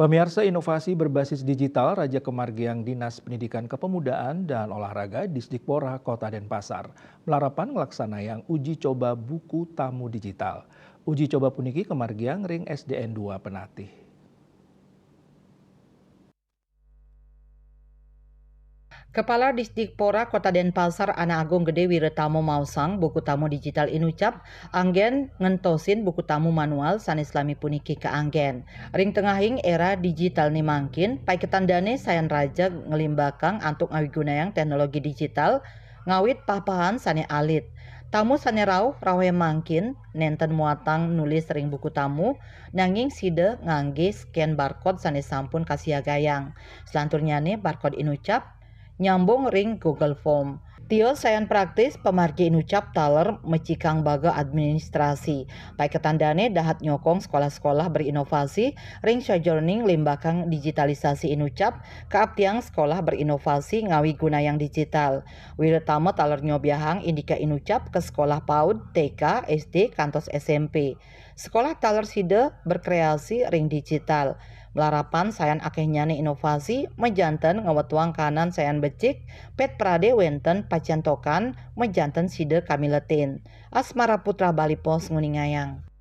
Pemirsa inovasi berbasis digital Raja Kemargiang Dinas Pendidikan Kepemudaan dan Olahraga Disdikpora Kota Denpasar melarapan yang uji coba buku tamu digital. Uji coba puniki Kemargiang Ring SDN 2 Penatih. Kepala Disdikpora Kota Denpasar Ana Agung Gede Wiretamo Mausang buku tamu digital Inucap anggen ngentosin buku tamu manual sanes lami puniki ke anggen. Ring tengahing era digital ni mangkin pai ketandane sayan raja ngelimbakang antuk ngawigunayang teknologi digital ngawit papahan sane alit. Tamu sane rawe mangkin nenten muatang nulis ring buku tamu nanging side ngangge scan barcode sane sampun kasiagayang. Selanturnya barcode Inucap nyambung ring Google Form. Tio sayan praktis pemargi inucap taler mecikang baga administrasi. Pai ketandane dahat nyokong sekolah-sekolah berinovasi ring sojourning limbakang digitalisasi inucap keaptiang sekolah berinovasi ngawi gunayang digital. Wiretama taler nyobiahang indika inucap ke sekolah PAUD, TK, SD, kantos SMP. Sekolah taler side berkreasi ring digital. Melarapan sayan akeh nyane inovasi mejanten ngawetuang kanan sayan becik pet prade wenten paciantokan mejanten side kamiletin. Asmara Putra Bali Pos Nguningayang.